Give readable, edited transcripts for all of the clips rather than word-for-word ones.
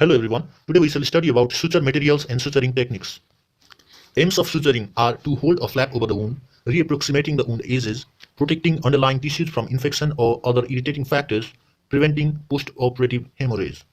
Hello everyone, today we shall study about suture materials and suturing techniques. Aims of suturing are to hold a flap over the wound, reapproximating the wound edges, protecting underlying tissues from infection or other irritating factors, preventing post-operative hemorrhage.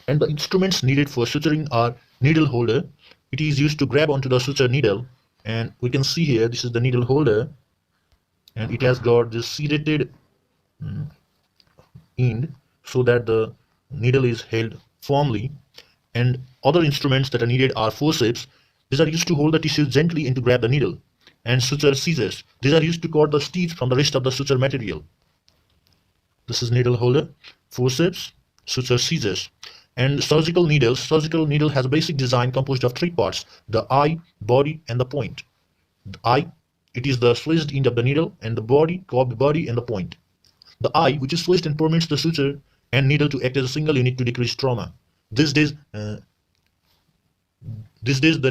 And the instruments needed for suturing are needle holder. It is used to grab onto the suture needle, and we can see here this is the needle holder, and it has got this serrated end so that the needle is held firmly. And other instruments that are needed are forceps. These are used to hold the tissue gently and to grab the needle. And suture scissors. These are used to cut the stitch from the rest of the suture material. This is needle holder, forceps, suture scissors. And surgical needles. Surgical needle has a basic design composed of three parts: the eye, body, and the point. The eye, it is the switched end of the needle, and the body, curved body, and the point. The eye, which is switched and permits the suture and needle to act as a single unit to decrease trauma. These days, the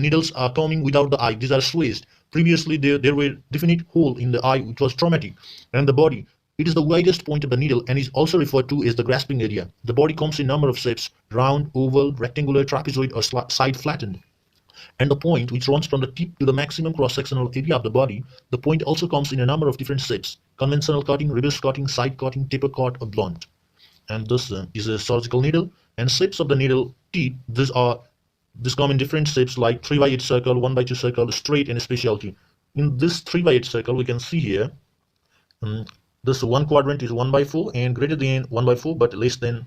needles are coming without the eye. These are switched. Previously, there were definite hole in the eye, which was traumatic. And the body, it is the widest point of the needle and is also referred to as the grasping area. The body comes in a number of shapes: round, oval, rectangular, trapezoid, or side flattened. And the point, which runs from the tip to the maximum cross-sectional area of the body, the point also comes in a number of different shapes: conventional cutting, reverse cutting, side cutting, taper cut, or blunt. And this is a surgical needle. And shapes of the needle tip, these come in different shapes like 3x8 circle, 1x2 circle, straight, and specialty. In this 3x8 circle, we can see here this one quadrant is 1/4 and greater than 1/4 but less than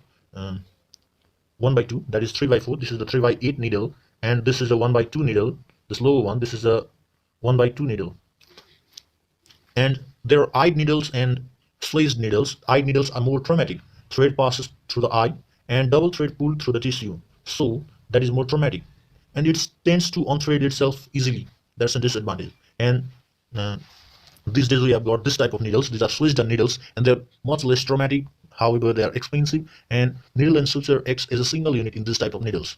1/2, that is 3/4. This is the 3x8 needle, and this is a 1/2 needle. This lower one, this is a 1/2 needle. And there are eyed needles and sliced needles. Eyed needles are more traumatic. Thread passes through the eye and double thread pulled through the tissue, so that is more traumatic, and it tends to unthread itself easily. That's a disadvantage. And uh, these days we have got this type of needles. These are switched needles, and they're much less traumatic. However, they are expensive, and needle and suture acts as a single unit in this type of needles.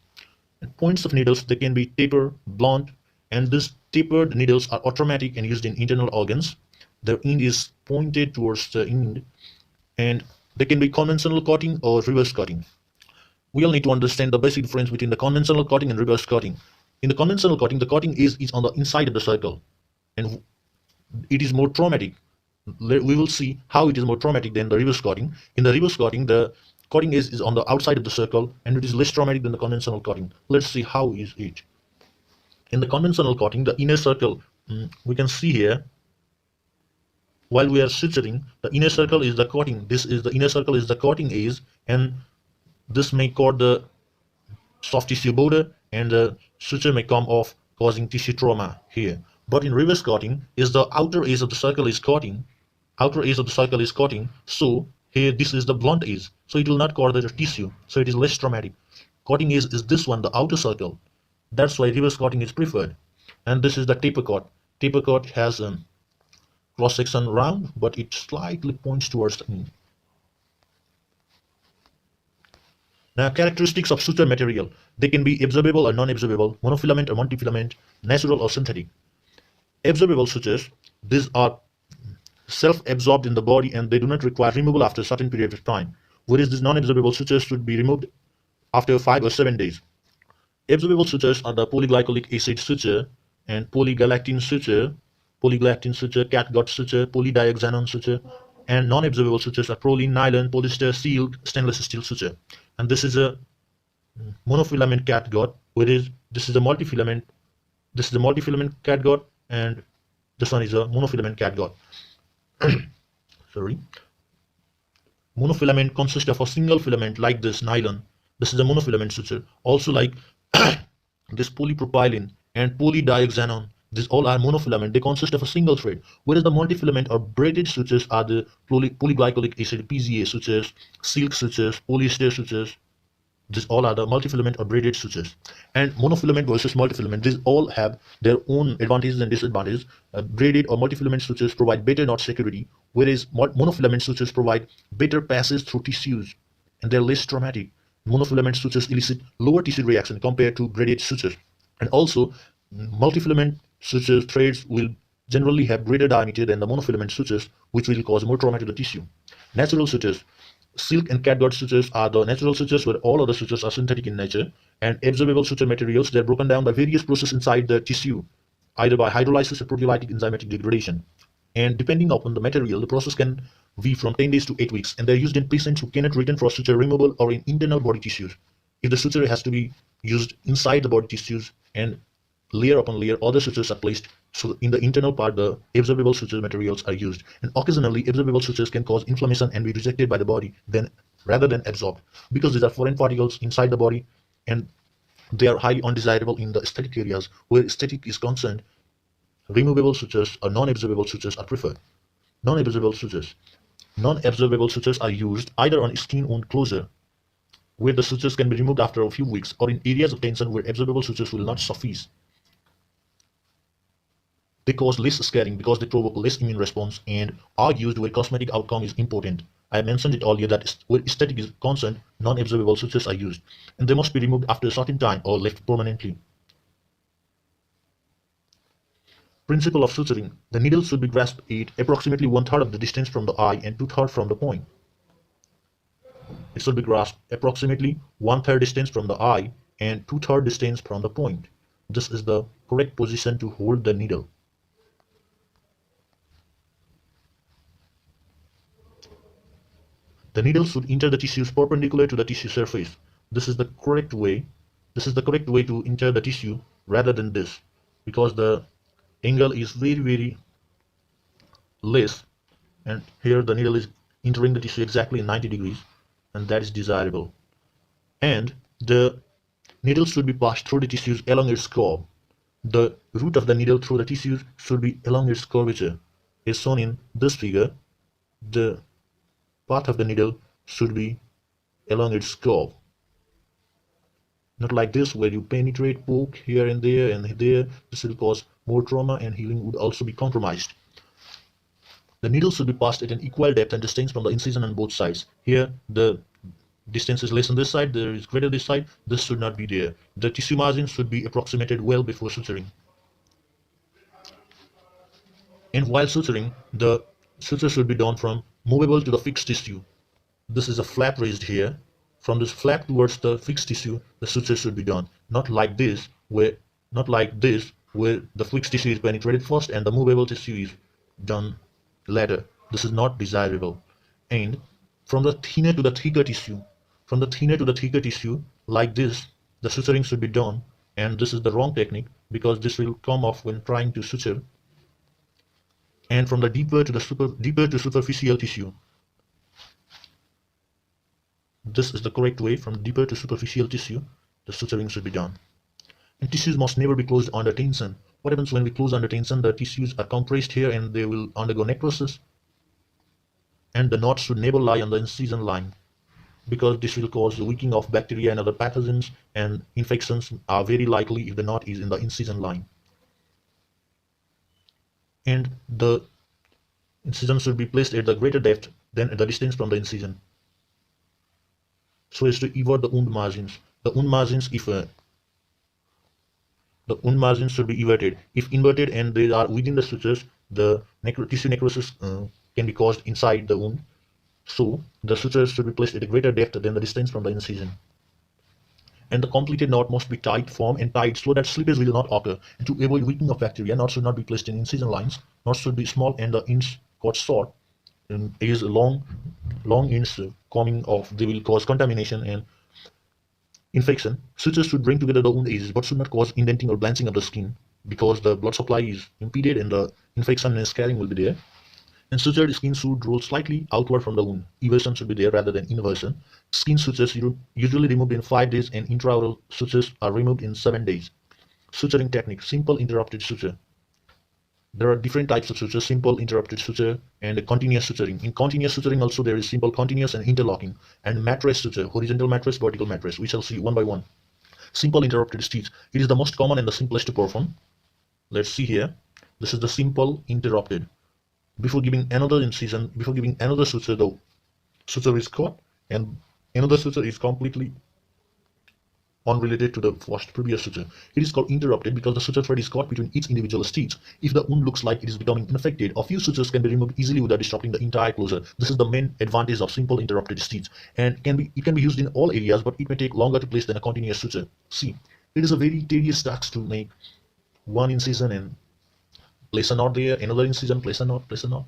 And points of needles, they can be taper, blunt, and these tapered needles are automatic and used in internal organs. Their end is pointed towards the end, and they can be conventional cutting or reverse cutting. We all need to understand the basic difference between the conventional cutting and reverse cutting. In the conventional cutting, the cutting is on the inside of the circle, and it is more traumatic. We will see how it is more traumatic than the reverse cutting. In the reverse cutting, the cutting is on the outside of the circle, and it is less traumatic than the conventional cutting. Let's see how is it. In the conventional cutting, the inner circle, we can see here, while we are suturing, the inner circle is the cutting. This is the inner circle is the cutting edge, and this may cut the soft tissue border, and the suture may come off, causing tissue trauma here. But in reverse cutting, is the outer edge of the circle is cutting. Outer edge of the circle is cutting. So here this is the blunt edge. So it will not cut the tissue. So it is less traumatic. Cutting edge is this one, the outer circle. That's why reverse cutting is preferred. And this is the taper cut. Taper cut has a cross section round, but it slightly points towards the end. Now, characteristics of suture material. They can be absorbable or non-absorbable, monofilament or multifilament, natural or synthetic. Absorbable sutures, these are self-absorbed in the body and they do not require removal after a certain period of time, whereas these non-absorbable sutures should be removed after 5 or 7 days. Absorbable sutures are the polyglycolic acid suture and polygalactin suture, catgut suture, polydioxanone suture, and non-absorbable sutures are proline, nylon, polyester, silk, stainless steel suture. And this is a monofilament catgut, whereas this is a multifilament. This is a multifilament catgut, and this one is a monofilament catgut. Sorry. Monofilament consists of a single filament like this nylon. This is a monofilament suture. Also like this polypropylene and polydioxanone. These all are monofilament. They consist of a single thread. Whereas the multifilament or braided sutures are the polyglycolic acid (PGA) sutures, silk sutures, polyester sutures. These all are the multifilament or braided sutures. And monofilament versus multifilament, these all have their own advantages and disadvantages. Braided or multifilament sutures provide better knot security, whereas monofilament sutures provide better passage through tissues, and they're less traumatic. Monofilament sutures elicit lower tissue reaction compared to braided sutures. And also, multifilament suture threads will generally have greater diameter than the monofilament sutures, which will cause more trauma to the tissue. Natural sutures. Silk and catgut sutures are the natural sutures, where all other sutures are synthetic in nature. And absorbable suture materials, they're broken down by various processes inside the tissue, either by hydrolysis or proteolytic enzymatic degradation. And depending upon the material, the process can be from 10 days to 8 weeks, and they're used in patients who cannot return for suture removal or in internal body tissues. If the suture has to be used inside the body tissues, and layer upon layer other sutures are placed, so in the internal part the absorbable suture materials are used. And occasionally absorbable sutures can cause inflammation and be rejected by the body then rather than absorbed, because these are foreign particles inside the body, and they are highly undesirable in the aesthetic areas. Where aesthetic is concerned, removable sutures or non-absorbable sutures are preferred. Non-absorbable sutures. Non-absorbable sutures are used either on skin wound closure, where the sutures can be removed after a few weeks, or in areas of tension where absorbable sutures will not suffice. They cause less scarring because they provoke less immune response, and are used where cosmetic outcome is important. I mentioned it earlier that where aesthetic is concerned, non-absorbable sutures are used, and they must be removed after a certain time or left permanently. Principle of suturing. The needle should be grasped at approximately 1/3 of the distance from the eye and 2/3 from the point. It should be grasped approximately 1/3 distance from the eye and 2/3 distance from the point. This is the correct position to hold the needle. The needle should enter the tissues perpendicular to the tissue surface. This is the correct way. This is the correct way to enter the tissue rather than this, because the angle is very less, and here the needle is entering the tissue exactly in 90 degrees, and that is desirable. And the needle should be passed through the tissues along its curve. The root of the needle through the tissues should be along its curvature. As shown in this figure, the path of the needle should be along its curve. Not like this, where you penetrate, poke here and there and there. This will cause more trauma, and healing would also be compromised. The needle should be passed at an equal depth and distance from the incision on both sides. Here, the distance is less on this side, there is greater this side. This should not be there. The tissue margin should be approximated well before suturing. And while suturing, the suture should be done from movable to the fixed tissue. This is a flap raised here. From this flap towards the fixed tissue, the suture should be done. Not like this, where the fixed tissue is penetrated first and the movable tissue is done later. This is not desirable. And from the thinner to the thicker tissue, like this, the suturing should be done. And this is the wrong technique, because this will come off when trying to suture. And from the deeper to superficial tissue. This is the correct way. From deeper to superficial tissue, the suturing should be done. And tissues must never be closed under tension. What happens when we close under tension? The tissues are compressed here and they will undergo necrosis. And the knot should never lie on the incision line, because this will cause the weakening of bacteria and other pathogens, and infections are very likely if the knot is in the incision line. And the incision should be placed at the greater depth than at the distance from the incision, so as to evade the wound margins. The wound margins should be everted. If inverted and they are within the sutures, the tissue necrosis can be caused inside the wound. So the sutures should be placed at a greater depth than the distance from the incision. And the completed knot must be tied, firm and tight, so that slippage will not occur. And to avoid weakening of bacteria, knots should not be placed in incision lines. Knots should be small and the ends cut short. And as long ends coming off, they will cause contamination and infection. Sutures should bring together the wound edges, but should not cause indenting or blanching of the skin, because the blood supply is impeded and the infection and scarring will be there. And sutured skin should roll slightly outward from the wound. Eversion should be there rather than inversion. Skin sutures usually removed in 5 days, and intraoral sutures are removed in 7 days. Suturing technique: simple interrupted suture. There are different types of suture: simple, interrupted suture, and continuous suturing. In continuous suturing also there is simple, continuous, and interlocking. And mattress suture: horizontal mattress, vertical mattress. We shall see one by one. Simple interrupted stitch. It is the most common and the simplest to perform. Let's see here. This is the simple interrupted. Before giving another incision, before giving another suture, the suture is cut and another suture is completely unrelated to the first previous suture. It is called interrupted because the suture thread is caught between each individual stitch. If the wound looks like it is becoming infected, a few sutures can be removed easily without disrupting the entire closure. This is the main advantage of simple interrupted stitch, and it can be used in all areas, but it may take longer to place than a continuous suture. See, it is a very tedious task to make one incision and place a knot there, another incision, place a knot, place a knot.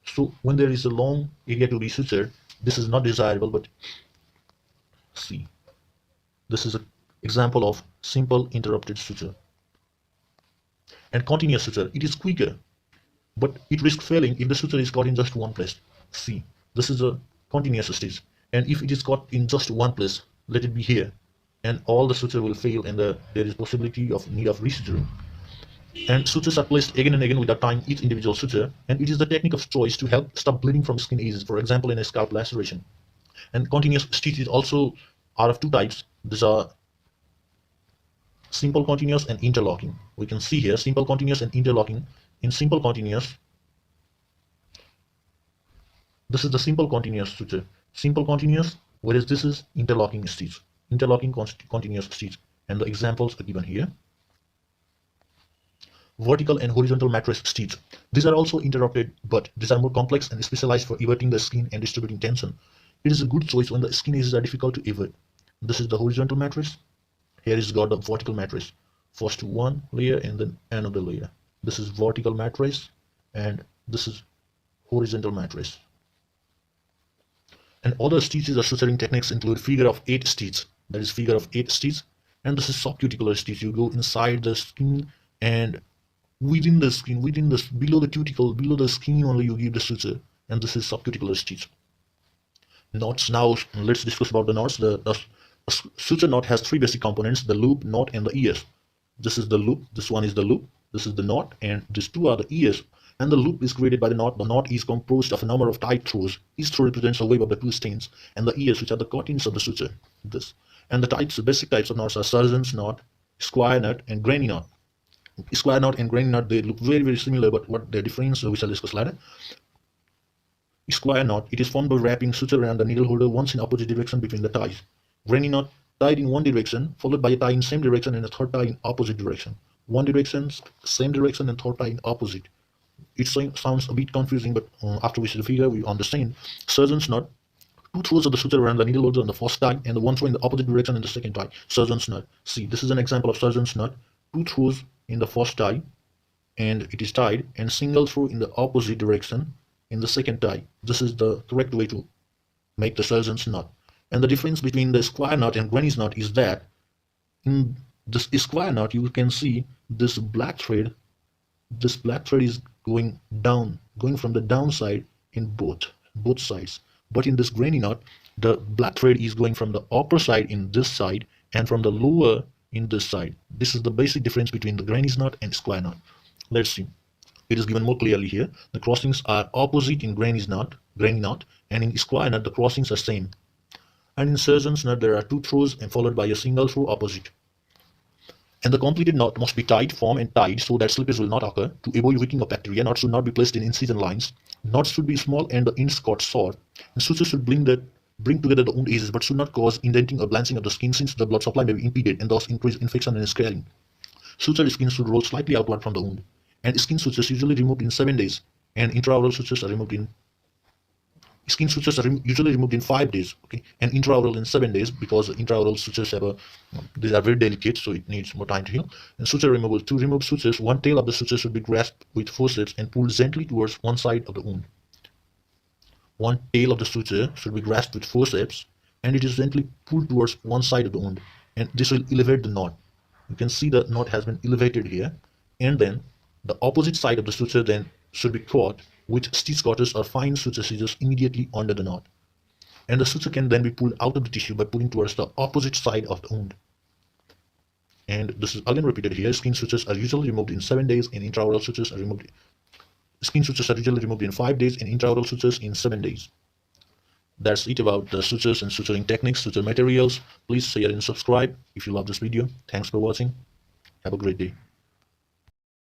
So when there is a long area to be sutured, this is not desirable. But see, this is an example of simple interrupted suture. And continuous suture, it is quicker, but it risks failing if the suture is caught in just one place. See, this is a continuous stitch, and if it is caught in just one place, let it be here, and all the suture will fail, and there is possibility of need of resuturing. And sutures are placed again and again without tying each individual suture, and it is the technique of choice to help stop bleeding from skin edges, for example in a scalp laceration. And continuous stitches also are of two types. These are simple continuous and interlocking. We can see here simple continuous and interlocking. In simple continuous, this is the simple continuous suture. Simple continuous, whereas this is interlocking stitch. Interlocking continuous stitch. And the examples are given here. Vertical and horizontal mattress stitch. These are also interrupted, but these are more complex and specialized for everting the skin and distributing tension. It is a good choice when the skin edges are difficult to evert. This is the horizontal mattress. Here is got the vertical mattress. First one layer and then another layer. This is vertical mattress and this is horizontal mattress. And other stitches or suturing techniques include figure of 8 stitch. That is figure of 8 stitch. And this is subcuticular stitch. You go inside the skin and within the skin, below the cuticle, below the skin only you give the suture. And this is subcuticular stitch. Knots. Now let's discuss about the knots. The suture knot has 3 basic components: the loop, knot, and the ears. This is the loop, this one is the loop, this is the knot, and these two are the ears. And the loop is created by the knot. The knot is composed of a number of tight throws. Each throw represents a wave of the 2 stems, and the ears, which are the cuttings of the suture. This. And the basic types of knots are surgeon's knot, square knot, and granny knot. Square knot and granny knot, they look very, very similar, but what their difference we shall discuss later. Square knot, it is formed by wrapping suture around the needle holder once in opposite direction between the ties. Granny knot, tied in one direction, followed by a tie in same direction and a third tie in opposite direction. One direction, same direction, and third tie in opposite. It sounds a bit confusing, but after we see the figure, we understand. Surgeon's knot, 2 throws of the suture around the needle holder on the first tie, and the 1 throw in the opposite direction in the second tie. Surgeon's knot. See, this is an example of surgeon's knot. 2 throws in the first tie, and it is tied, and single throw in the opposite direction in the second tie. This is the correct way to make the surgeon's knot. And the difference between the square knot and granny's knot is that in this square knot you can see this black thread. This black thread is going down, going from the downside in both sides. But in this granny knot, the black thread is going from the upper side in this side and from the lower in this side. This is the basic difference between the granny's knot and square knot. Let's see. It is given more clearly here. The crossings are opposite in granny knot, and in square knot the crossings are same. And in surgeon's knot there are 2 throws and followed by a single throw opposite. And the completed knot must be tied, firm, and tied so that slippage will not occur. To avoid wicking of bacteria, knots should not be placed in incision lines. Knots should be small and the ends cut short. And sutures should bring together the wound edges but should not cause indenting or blanching of the skin, since the blood supply may be impeded and thus increase infection and scarring. Sutured skin should roll slightly outward from the wound. And skin sutures usually removed in 7 days, and intraoral sutures are removed in usually removed in 5 days, okay, and intraoral in 7 days, because intraoral sutures these are very delicate, so it needs more time to heal. And suture removal: to remove sutures, one tail of the suture should be grasped with forceps and pulled gently towards one side of the wound. One tail of the suture should be grasped with forceps and it is gently pulled towards one side of the wound, and this will elevate the knot. You can see the knot has been elevated here, and then the opposite side of the suture then should be caught with stitch cutters or fine suture scissors immediately under the knot. And the suture can then be pulled out of the tissue by pulling towards the opposite side of the wound. And this is again repeated here. Skin sutures are usually removed in 7 days, and intraoral sutures are removed. Skin sutures are usually removed in 5 days, and intraoral sutures in 7 days. That's it about the sutures and suturing techniques, suture materials. Please share and subscribe if you love this video. Thanks for watching. Have a great day.